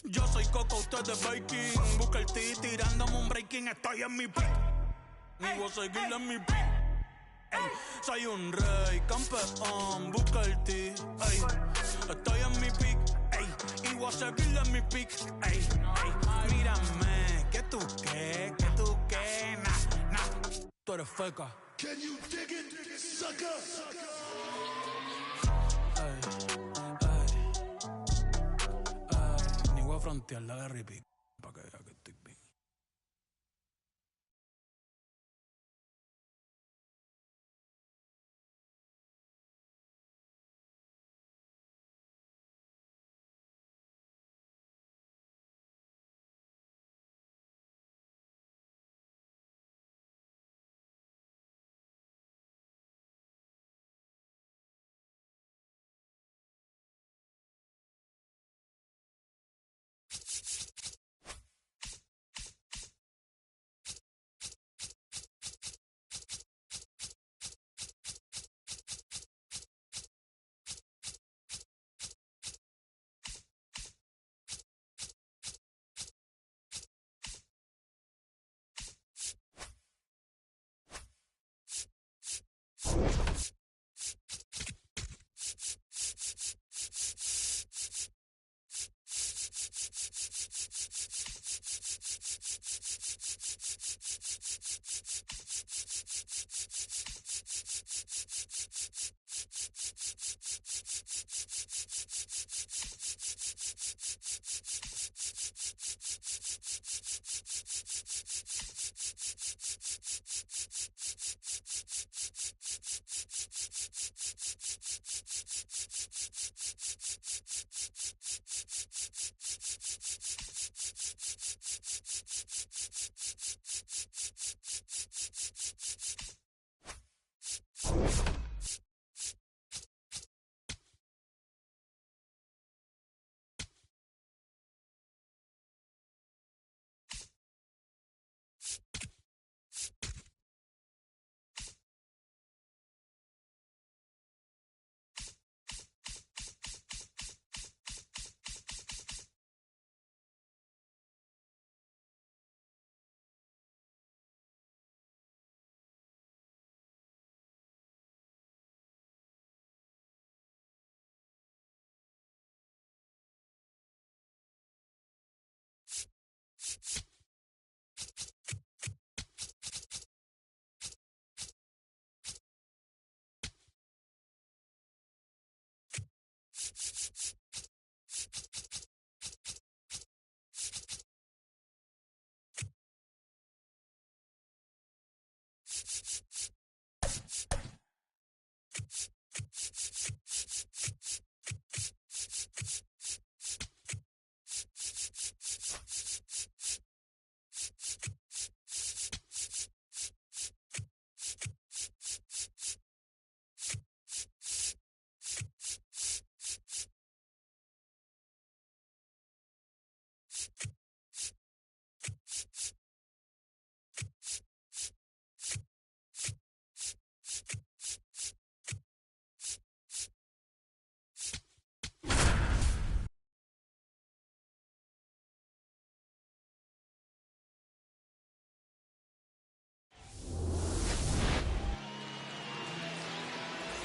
Yo soy Coco, usted de baking. Busca el T tirándome un breaking. Estoy en mi pick. Ni voy a seguir en mi pick. Ey, soy un rey, campeón. Busca el T. Ey, estoy en mi pick. Ey, y voy a seguir en mi pick. Ey, ey, mírame. ¿Qué tú qué? ¿Qué tú qué? Nah. Tú eres feca. Can you dig it, sucker? Ni voy a frontear la de repeat para que vea que estoy bien.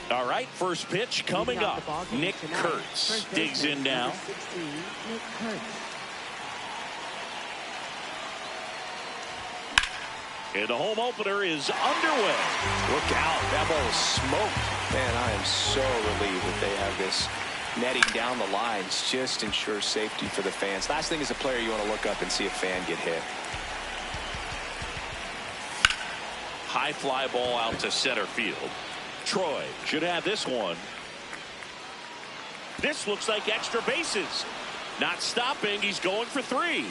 All right, first pitch coming up. Nick Kurtz digs in now. And the home opener is underway. Look out, that ball is smoked. Man, I am so relieved that they have this netting down the lines. Just ensure safety for the fans. Last thing as a player, you want to look up and see a fan get hit. High fly ball out to center field. Troy should have this one. This looks like extra bases. Not stopping. He's going for 3.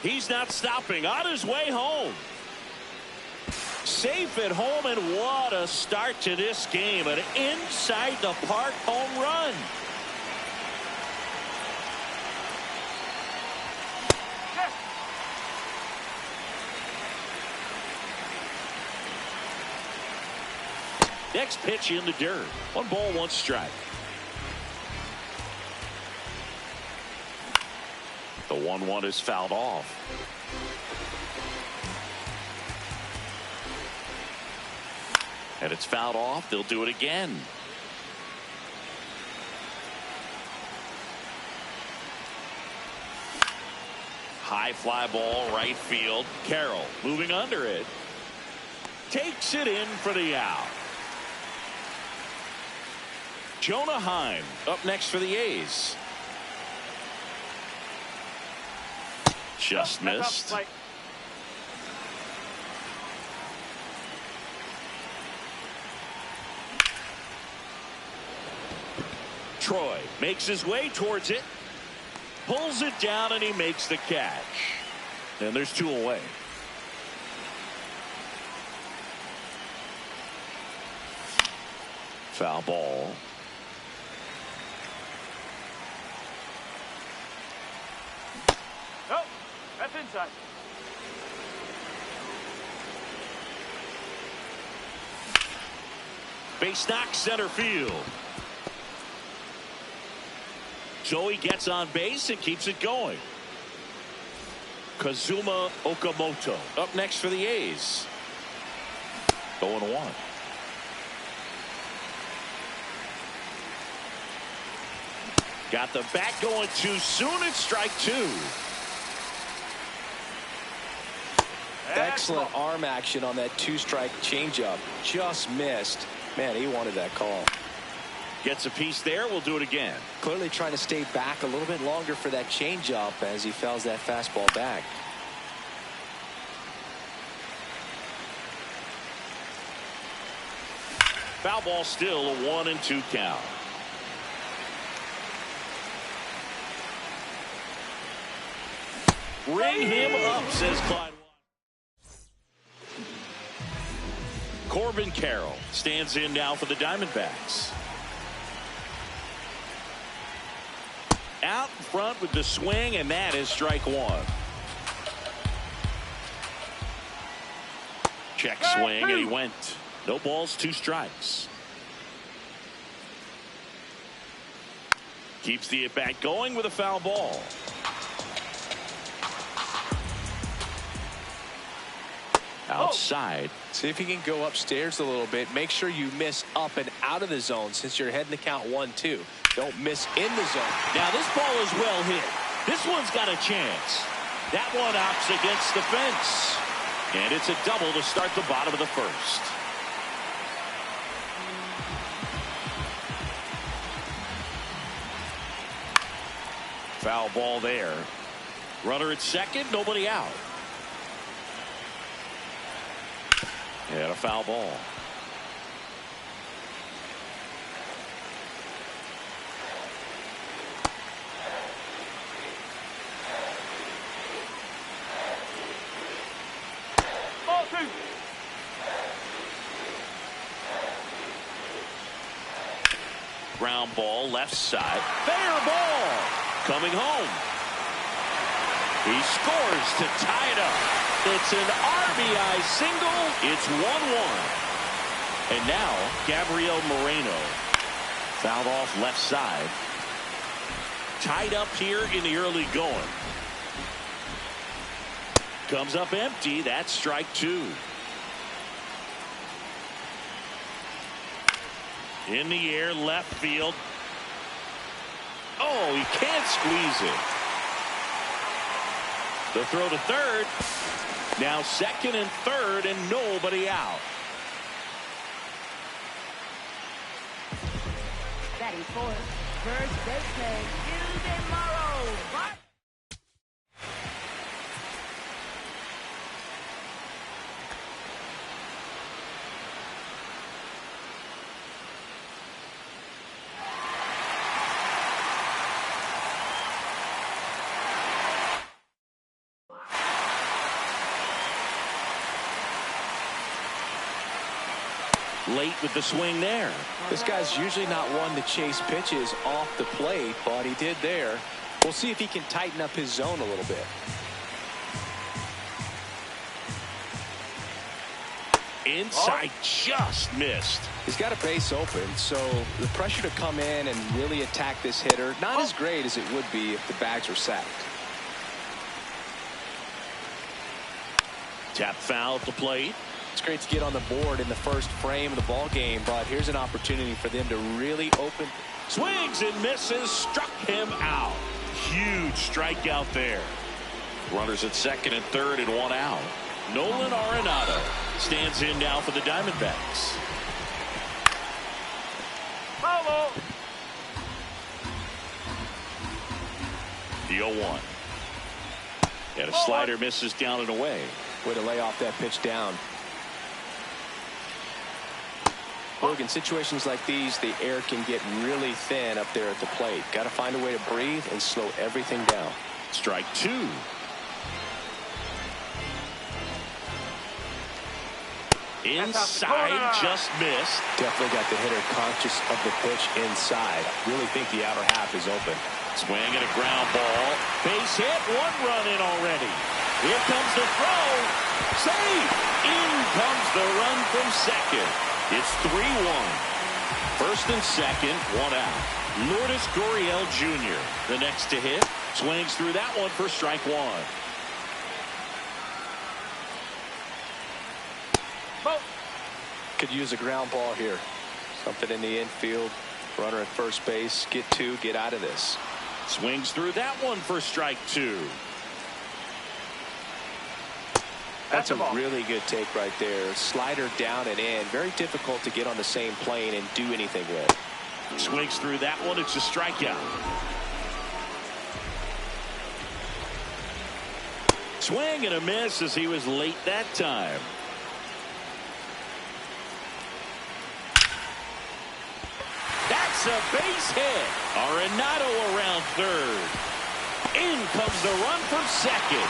He's not stopping. On his way home. Safe at home, and what a start to this game. An inside the park home run. Next pitch in the dirt. 1 ball, 1 strike. The 1-1 is fouled off. And it's fouled off. They'll do it again. High fly ball, right field. Carroll moving under it. Takes it in for the out. Jonah Heim up next for the A's. Just missed. Troy makes his way towards it. Pulls it down and he makes the catch. And there's 2 away. Foul ball. Oh, that's inside. Base knock center field. Joey gets on base and keeps it going. Kazuma Okamoto up next for the A's. 0-1. Got the bat going too soon. It's strike 2. Excellent arm action on that 2-strike changeup. Just missed. Man, he wanted that call. Gets a piece there. We'll do it again. Clearly trying to stay back a little bit longer for that changeup as he fouls that fastball back. Foul ball, still a 1-2 count. Ring him up, says Clyde. Corbin Carroll stands in now for the Diamondbacks. Out in front with the swing, and that is strike 1. Check swing, and he went. No balls, 2 strikes. Keeps the at-bat going with a foul ball. Outside. See if you can go upstairs a little bit. Make sure you miss up and out of the zone since you're heading to count 1-2. Don't miss in the zone. Now this ball is well hit. This one's got a chance. That one opts against the fence. And it's a double to start the bottom of the first. Foul ball there. Runner at second, nobody out. And a foul ball. Ball 2. Ground ball left side. Fair ball. Coming home. He scores to tie it up. It's an RBI single. It's 1-1. And now Gabriel Moreno. Fouled off left side. Tied up here in the early going. Comes up empty. That's strike 2. In the air, left field. Oh, he can't squeeze it. The throw to third. Now second and third and nobody out. Batting fourth, first baseman, Gilden Morrow. Late with the swing there. This guy's usually not one to chase pitches off the plate, but he did there. We'll see if he can tighten up his zone a little bit. Inside, just missed. He's got a base open, so the pressure to come in and really attack this hitter, not as great as it would be if the bags were sacked. Tap foul at the plate. It's great to get on the board in the first frame of the ball game, but here's an opportunity for them to really open. Swings and misses, struck him out. Huge strikeout there. Runners at second and third and one out. Nolan Arenado stands in now for the Diamondbacks. Follow. The 0-1. And a slider misses down and away. Way to lay off that pitch down. Look, in situations like these, the air can get really thin up there at the plate. Got to find a way to breathe and slow everything down. Strike two. Inside, just missed. Definitely got the hitter conscious of the pitch inside. Really think the outer half is open. Swing and a ground ball. Base hit, one run in already. Here comes the throw. Save! In comes the run from second. It's 3-1. First and second, one out. Lourdes Gurriel Jr., the next to hit. Swings through that one for strike one. Could use a ground ball here. Something in the infield. Runner at first base. Get two, get out of this. Swings through that one for strike two. That's a really good take right there. Slider down and in. Very difficult to get on the same plane and do anything with. Swings through that one. It's a strikeout. Swing and a miss as he was late that time. That's a base hit. Arenado around third. In comes the run from second.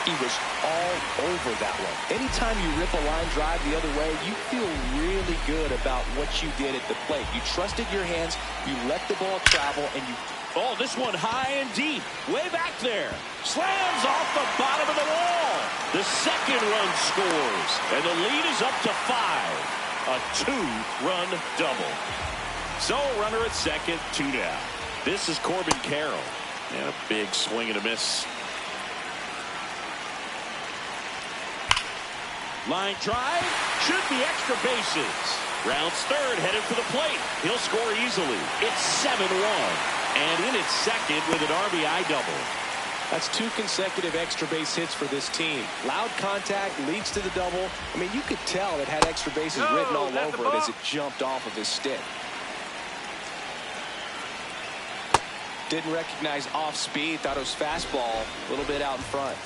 He was all over that one. Anytime you rip a line drive the other way, you feel really good about what you did at the plate. You trusted your hands, you let the ball travel, and you... Oh, this one high and deep. Way back there. Slams off the bottom of the wall. The second run scores, and the lead is up to 5. A 2-run double. So, runner at second, 2 down. This is Corbin Carroll. And a big swing and a miss. Line drive, should be extra bases. Rounds third, headed for the plate. He'll score easily. It's 7-1. And in at second with an RBI double. That's 2 consecutive extra base hits for this team. Loud contact leads to the double. I mean, you could tell it had extra bases written all over it as it jumped off of his stick. Didn't recognize off speed, thought it was fastball, a little bit out in front.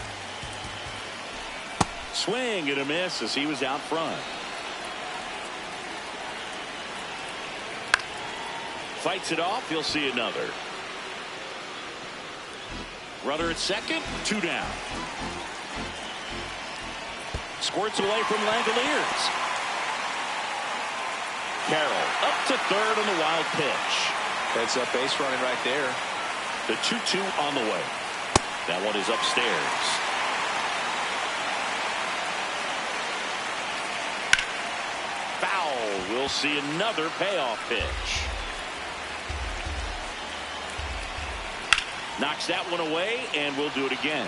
Swing and a miss as he was out front. Fights it off. You'll see another. Runner at second, 2 down. Squirts away from Langoliers. Carroll up to third on the wild pitch. Heads up base running right there. The 2-2 on the way. That one is upstairs. Foul. We'll see another payoff pitch. Knocks that one away, and we'll do it again.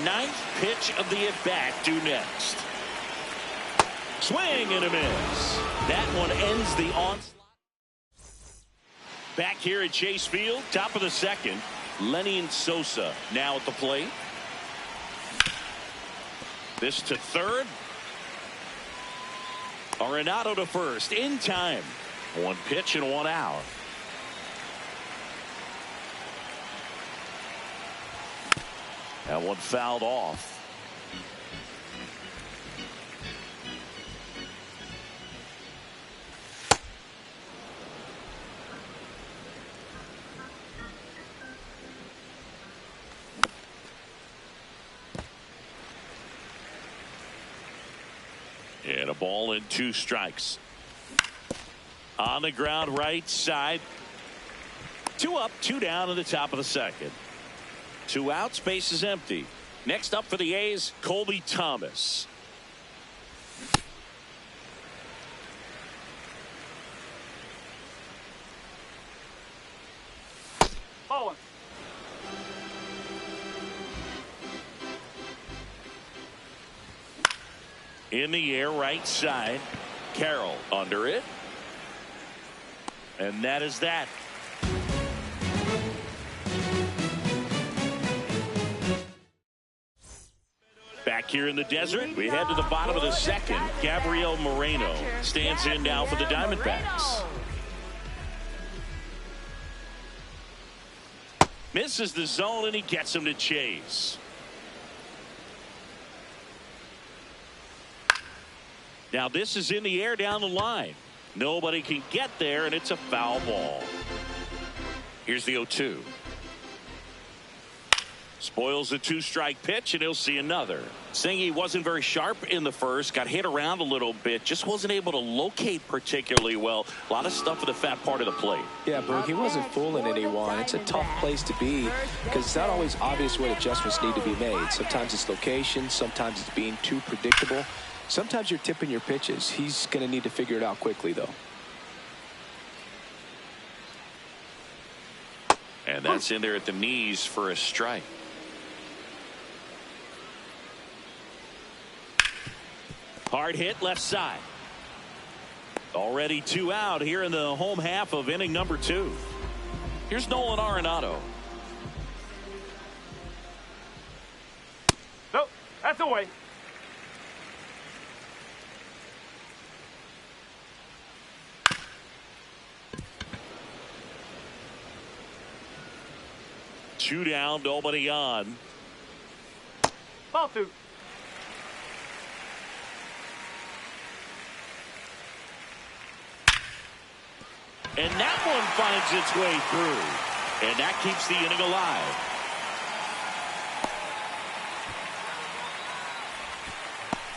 9th pitch of the at-bat due next. Swing and a miss. That one ends the onslaught. Back here at Chase Field, top of the second. Lenny and Sosa now at the plate. This to third. Arenado to first in time. 1 pitch and 1 out. That one fouled off. And a ball and 2 strikes. On the ground right side. 2 up, 2 down in the top of the second. 2 outs, base is empty. Next up for the A's, Colby Thomas. Bowling. In the air, right side. Carroll under it. And that is that. Back here in the desert, we head to the bottom of the second. Gabriel Moreno stands in now for the Diamondbacks. Misses the zone, and he gets him to chase. Now this is in the air down the line. Nobody can get there, and it's a foul ball. Here's the 0-2. Spoils the 2-strike pitch, and he'll see another. Saying he wasn't very sharp in the first, got hit around a little bit, just wasn't able to locate particularly well. A lot of stuff at the fat part of the plate. Yeah, Boog, he wasn't fooling anyone. It's a tough place to be because it's not always obvious what adjustments need to be made. Sometimes it's location, sometimes it's being too predictable. Sometimes you're tipping your pitches. He's going to need to figure it out quickly, though. And that's in there at the knees for a strike. Hard hit left side. Already 2 out here in the home half of inning number 2. Here's Nolan Arenado. Nope, that's away. Two down, nobody on. Ball 2. And that one finds its way through. And that keeps the inning alive.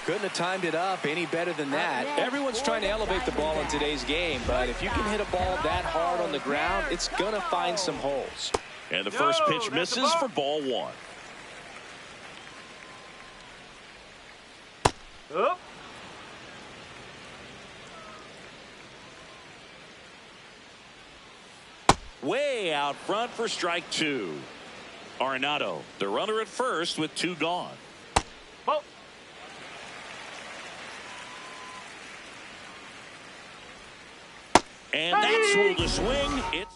Couldn't have timed it up any better than that. Everyone's trying to elevate the ball in today's game, but if you can hit a ball that hard on the ground, it's going to find some holes. And the first pitch misses for ball 1. Up. Way out front for strike 2. Arenado, the runner at first with 2 gone. Ball. And that's ruled a swing. It's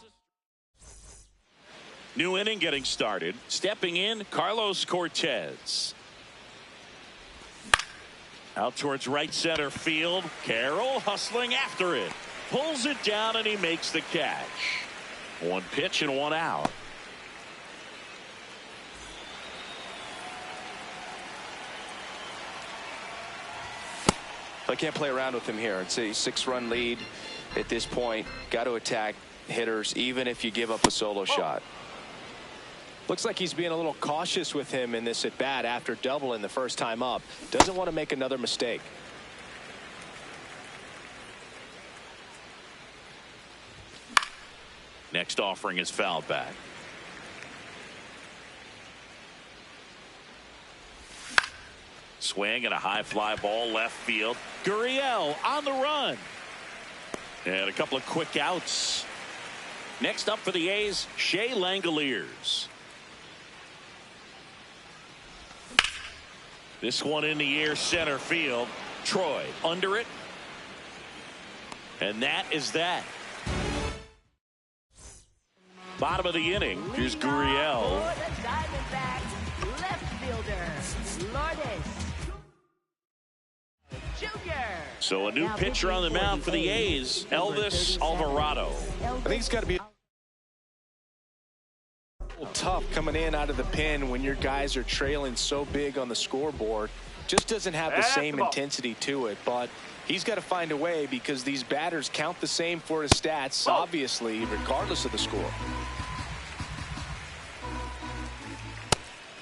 a new inning getting started. Stepping in, Carlos Cortez. Out towards right center field. Carroll hustling after it. Pulls it down, and he makes the catch. 1 pitch and 1 out. I can't play around with him here. It's a 6-run lead at this point. Got to attack hitters even if you give up a solo shot. Looks like he's being a little cautious with him in this at bat after doubling the first time up. Doesn't want to make another mistake. Next offering is fouled back. Swing and a high fly ball left field. Gurriel on the run. And a couple of quick outs. Next up for the A's, Shea Langoliers. This one in the air center field. Troy under it. And that is that. Bottom of the inning. Here's Gurriel. For the Diamondbacks, left fielder, Lourdes Jr. So a new pitcher on the mound for the A's, Elvis Alvarado. I think it's got to be a little tough coming in out of the pen when your guys are trailing so big on the scoreboard. Just doesn't have the same intensity to it, but he's got to find a way because these batters count the same for his stats, obviously, regardless of the score.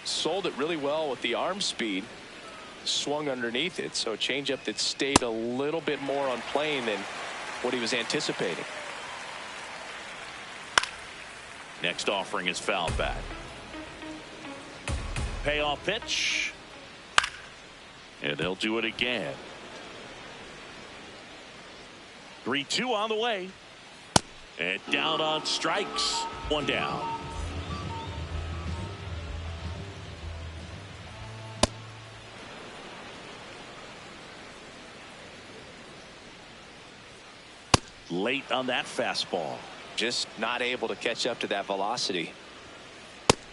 Sold it really well with the arm speed. Swung underneath it, so a changeup that stayed a little bit more on plane than what he was anticipating. Next offering is fouled back. Payoff pitch. And they'll do it again. 3-2 on the way. And down on strikes. 1 down. late on that fastball. Just not able to catch up to that velocity.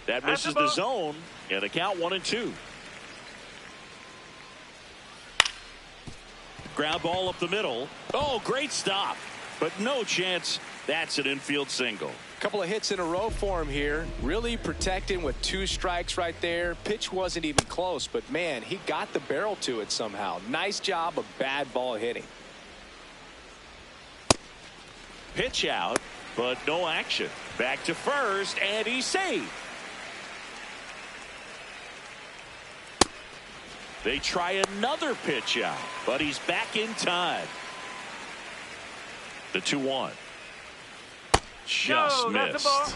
That misses the zone, and a count 1-2. Ground ball up the middle. Oh, great stop, but no chance. That's an infield single. Couple of hits in a row for him here. Really protecting with 2 strikes right there. Pitch wasn't even close, but man, he got the barrel to it somehow. Nice job of bad ball hitting. Pitch out, but no action. Back to first, and he's saved. They try another pitch out, but he's back in time. The 2-1. Just missed.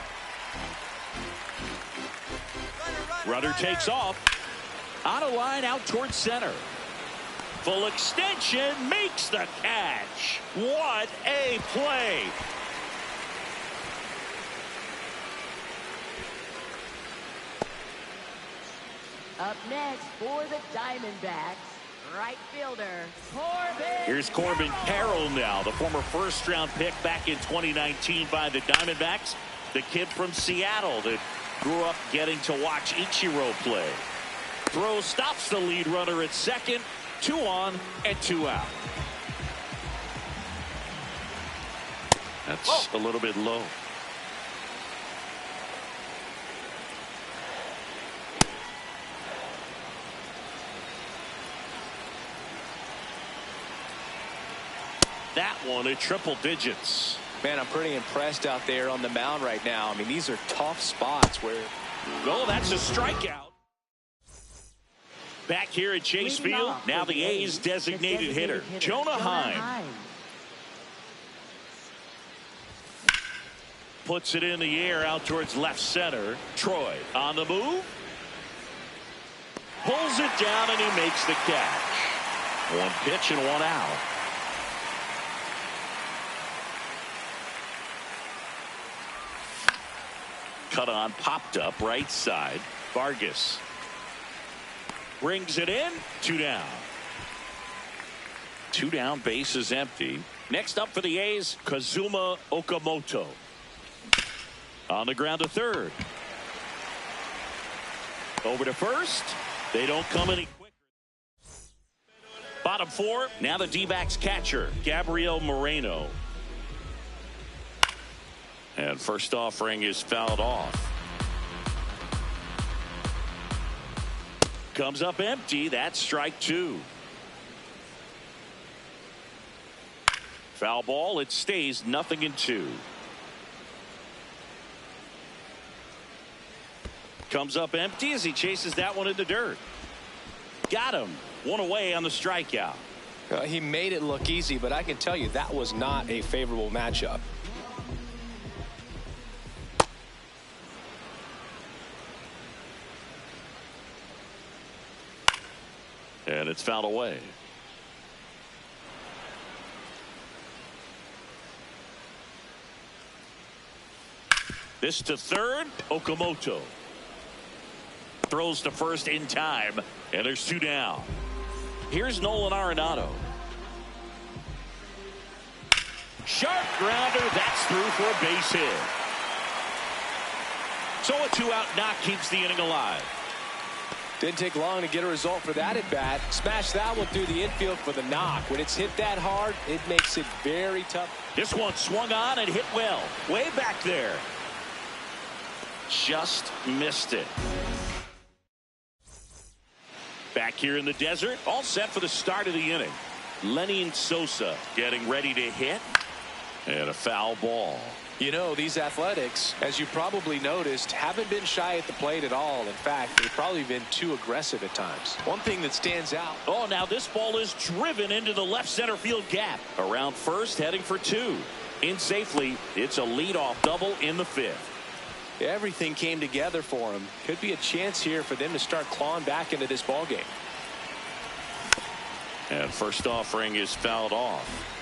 Runner takes off. On a line out towards center. Full extension, makes the catch. What a play. Up next for the Diamondbacks, right fielder, Corbin. Here's Corbin Carroll now, the former first-round pick back in 2019 by the Diamondbacks. The kid from Seattle that grew up getting to watch Ichiro play. Throw stops the lead runner at second. 2 on and 2 out. That's a little bit low. That one at triple digits. Man, I'm pretty impressed out there on the mound right now. I mean, these are tough spots where... Oh, that's a strikeout. Back here at Chase Field, now the A's designated hitter, Jonah Heim. Puts it in the air out towards left center. Troy on the move. Pulls it down, and he makes the catch. 1 pitch and 1 out. Cut on, popped up, right side. Vargas brings it in. 2 down. 2 down, base is empty. Next up for the A's, Kazuma Okamoto. On the ground to third. Over to first. They don't come any quicker. Bottom 4. Now the D-backs catcher, Gabriel Moreno. And first offering is fouled off. Comes up empty. That's strike 2. Foul ball. It stays 0-2. Comes up empty as he chases that one in the dirt. Got him. 1 away on the strikeout. He made it look easy, but I can tell you that was not a favorable matchup. And it's fouled away. This to third. Okamoto throws to first in time, and there's 2 down. Here's Nolan Arenado. Sharp grounder. That's through for a base hit. So a 2-out knock keeps the inning alive. Didn't take long to get a result for that at bat. Smash that one through the infield for the knock. When it's hit that hard, it makes it very tough. This one swung on and hit well. Way back there. Just missed it. Back here in the desert, all set for the start of the inning. Lenny Sosa getting ready to hit. And a foul ball. You know, these Athletics, as you probably noticed, haven't been shy at the plate at all. In fact, they've probably been too aggressive at times. One thing that stands out. Oh, now this ball is driven into the left center field gap. Around first, heading for 2. In safely, it's a leadoff double in the 5th. Everything came together for him. Could be a chance here for them to start clawing back into this ball game. And first offering is fouled off.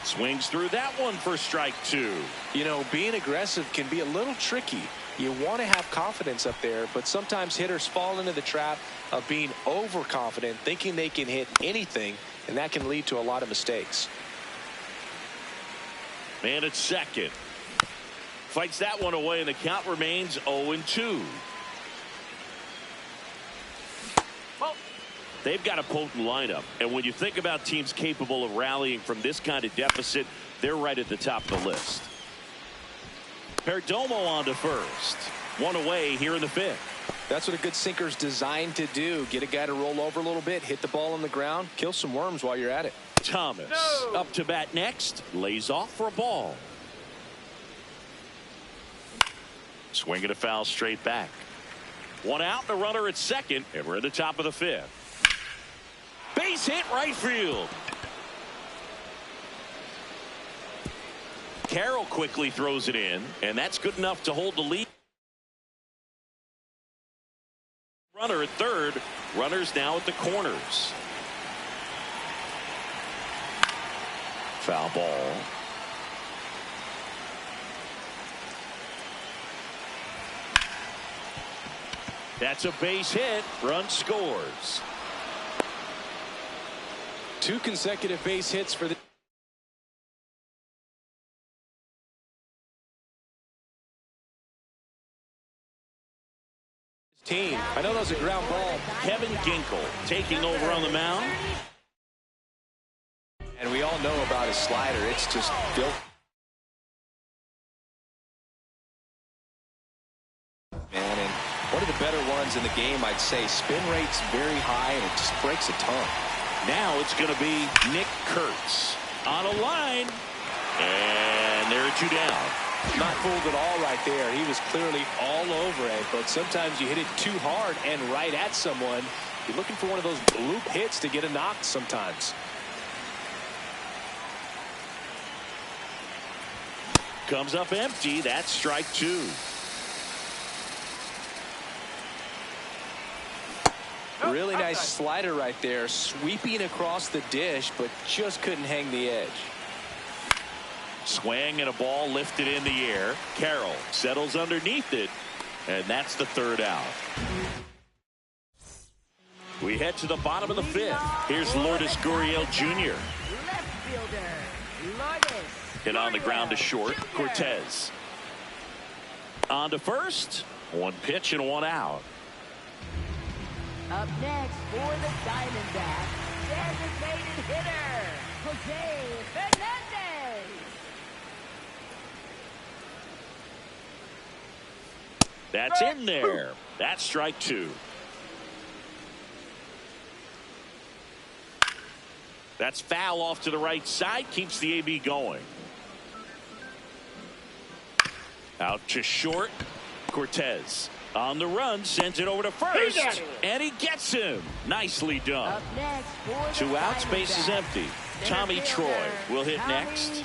Swings through that one for strike 2. You know, being aggressive can be a little tricky. You want to have confidence up there, but sometimes hitters fall into the trap of being overconfident, thinking they can hit anything, and that can lead to a lot of mistakes. Man at second. Fights that one away, and the count remains 0-2. They've got a potent lineup, and when you think about teams capable of rallying from this kind of deficit, they're right at the top of the list. Perdomo on to first. One away here in the fifth. That's what a good sinker's designed to do. Get a guy to roll over a little bit, hit the ball on the ground, kill some worms while you're at it. Thomas up to bat next. Lays off for a ball. Swing and a foul straight back. One out, the runner at second, and we're at the top of the fifth. Base hit right field. Carroll quickly throws it in, and that's good enough to hold the lead. Runner at third. Runners now at the corners. Foul ball. That's a base hit. Run scores. 2 consecutive base hits for the team. I know that was a ground ball. Kevin Ginkel taking over on the mound. And we all know about his slider. It's just built. Man, and one of the better ones in the game, I'd say. Spin rate's very high, and it just breaks a ton. Now it's going to be Nick Kurtz on a line. And there are 2 down. Not fooled at all right there. He was clearly all over it, but sometimes you hit it too hard and right at someone. You're looking for one of those bloop hits to get a knock sometimes. Comes up empty. That's strike 2. Really nice slider right there, sweeping across the dish, but just couldn't hang the edge. Swing and a ball lifted in the air. Carroll settles underneath it, and that's the 3rd out. We head to the bottom of the 5th. Here's Lourdes Gurriel Jr. Left fielder, Lourdes. Hit on the ground to short. Cortez on to first. 1 pitch and 1 out. Up next for the Diamondbacks, designated hitter, Jose Fernandez. That's in there. That's strike 2. That's foul off to the right side. Keeps the AB going. Out to short. Cortez on the run, sends it over to first, and he gets him. Nicely done. Up next for the 2 outs, base is empty. Tommy Troy will hit next.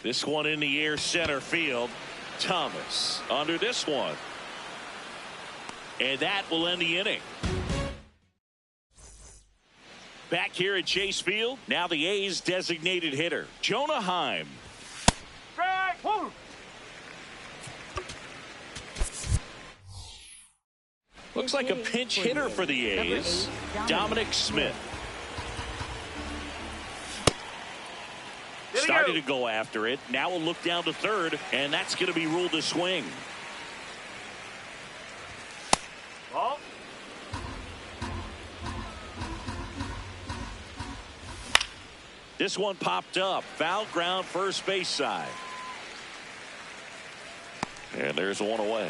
This one in the air, center field. Thomas under this one. And that will end the inning. Back here at Chase Field, now the A's designated hitter, Jonah Heim. Looks like a pinch hitter for the A's, Dominic Smith. Started to go after it. Now we'll look down to third, and that's going to be ruled a swing. Ball. This one popped up. Foul ground, first base side. And there's 1 away.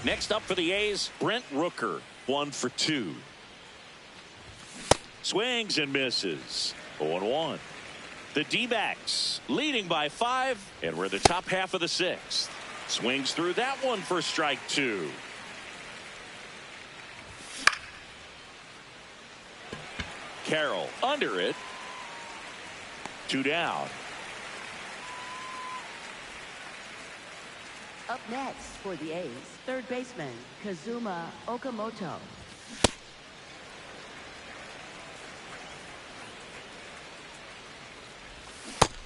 Next up for the A's, Brent Rooker. 1 for 2. Swings and misses. 0-1. The D-backs leading by 5, and we're in the top half of the 6th. Swings through that one for strike 2. Carroll under it. 2 down. Up next for the A's, third baseman, Kazuma Okamoto.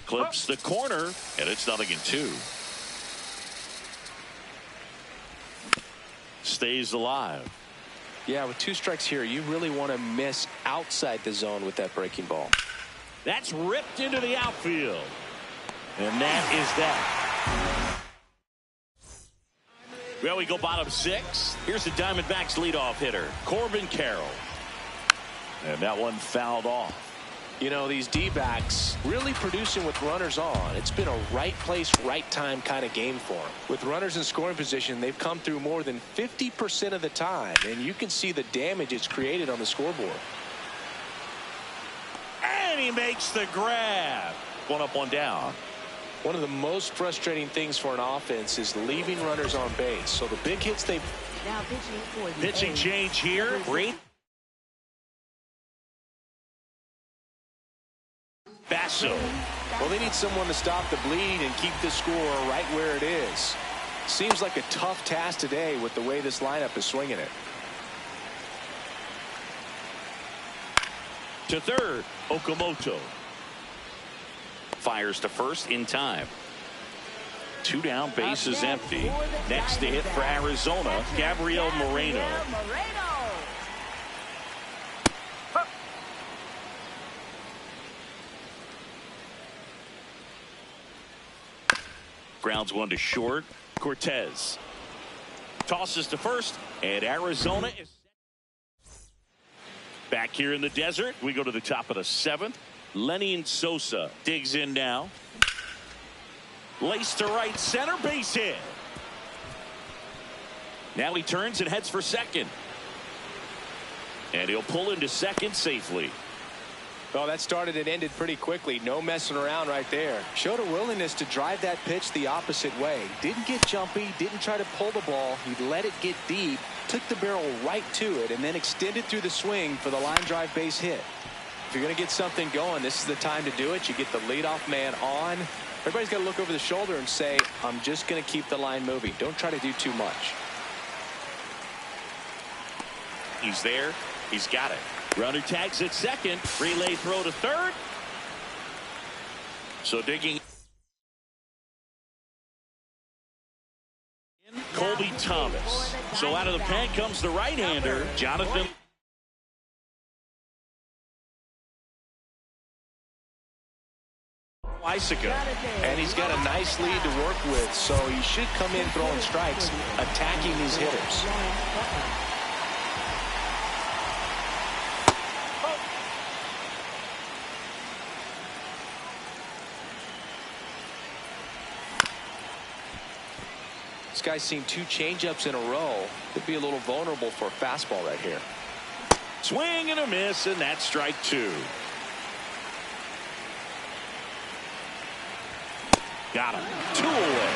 Clips the corner, and it's 0-2. stays alive. Yeah, with 2 strikes here, you really want to miss outside the zone with that breaking ball. That's ripped into the outfield. And that is that. Well, we go bottom 6. Here's the Diamondbacks leadoff hitter, Corbin Carroll. And that one fouled off. You know, these D-backs really producing with runners on. It's been a right place, right time kind of game for them. With runners in scoring position, they've come through more than 50% of the time, and you can see the damage it's created on the scoreboard. And he makes the grab. 1 up, 1 down. One of the most frustrating things for an offense is leaving runners on base. So the big hits they... Now pitching for the Pitching A's. change here. Great. Basso. Well, they need someone to stop the bleed and keep the score right where it is. Seems like a tough task today with the way this lineup is swinging it. To third, Okamoto. Fires to first in time. 2 down, base is empty. Next to hit for Arizona, Gabriel Moreno. Grounds 1 to short. Cortez tosses to first, and Arizona is back here in the desert. We go to the top of the 7th. Lenin Sosa digs in now. Lace to right center, base hit. Now he turns and heads for second. And he'll pull into second safely. Well, that started and ended pretty quickly. No messing around right there. Showed a willingness to drive that pitch the opposite way. Didn't get jumpy, didn't try to pull the ball. He let it get deep, took the barrel right to it, and then extended through the swing for the line drive base hit. If you're going to get something going, this is the time to do it. You get the leadoff man on. Everybody's got to look over the shoulder and say, I'm just going to keep the line moving. Don't try to do too much. He's there. He's got it. Runner tags at second. Relay throw to third. So digging. Colby Thomas. So out of the pen comes the right-hander, Jonathan. Lysica. And he's got a nice lead to work with, so he should come in throwing strikes, attacking these hitters. This guy's seen 2 changeups in a row. Could be a little vulnerable for a fastball right here. Swing and a miss, and that's strike 2. Got him. 2 away.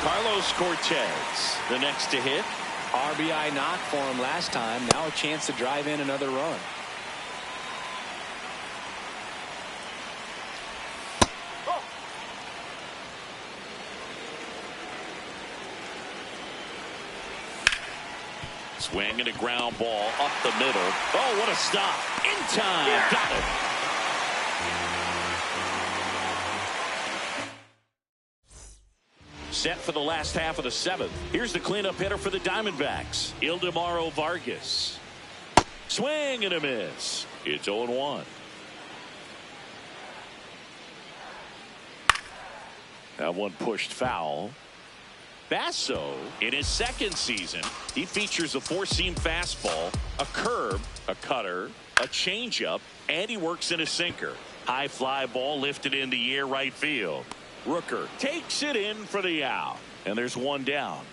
Carlos Cortez, the next to hit. RBI knock for him last time. Now a chance to drive in another run. Swing and a ground ball up the middle. Oh, what a stop. In time. Yeah. Got it. Set for the last half of the 7th. Here's the cleanup hitter for the Diamondbacks, Ildemaro Vargas. Swing and a miss. It's 0-1. That one pushed foul. Basso, in his 2nd season, he features a 4-seam fastball, a curve, a cutter, a changeup, and he works in a sinker. High fly ball lifted in the air right field. Rooker takes it in for the out, and there's 1 down.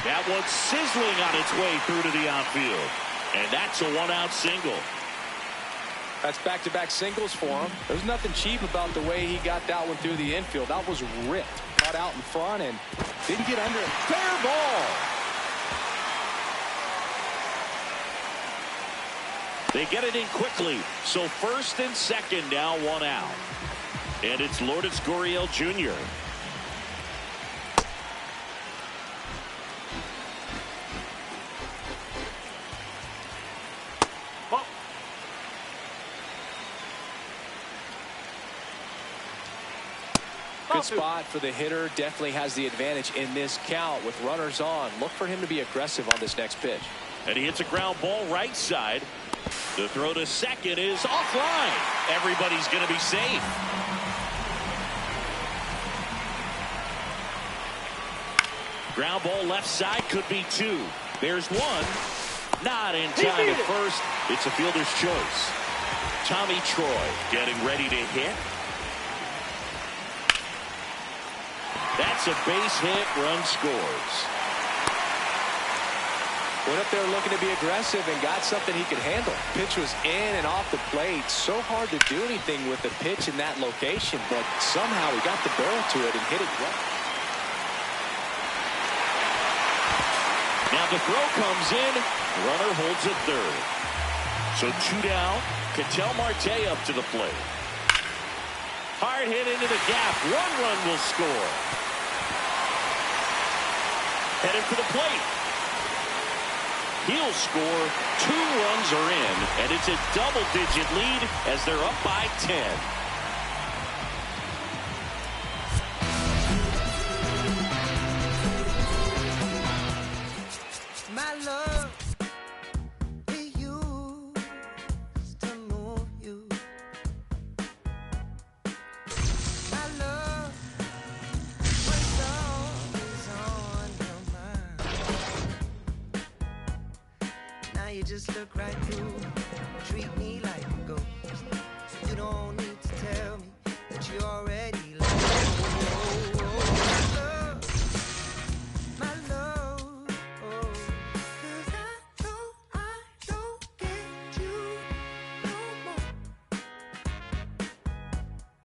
That one's sizzling on its way through to the outfield, and that's a 1-out single. That's back-to-back singles for him. There's nothing cheap about the way he got that one through the infield. That was ripped. Caught out in front and didn't get under it. Fair ball. They get it in quickly. So first and second now 1 out. And it's Lourdes Gurriel Jr. Good spot for the hitter. Definitely has the advantage in this count with runners on. Look for him to be aggressive on this next pitch. And he hits a ground ball right side. The throw to second is offline. Everybody's going to be safe. Ground ball left side could be two. There's one. Not in time at first. It's a fielder's choice. Tommy Troy getting ready to hit. That's a base hit. Run scores. Went up there looking to be aggressive and got something he could handle. Pitch was in and off the plate. So hard to do anything with the pitch in that location, but somehow he got the barrel to it and hit it well. Now the throw comes in. Runner holds at third. So two down. Ketel Marte up to the plate. Hard hit into the gap. One run will score. Headed for the plate. He'll score. 2 runs are in, and it's a double-digit lead as they're up by 10. My love, it used to move you. My love was always on your mind. Now you just look right through, treat me like a ghost.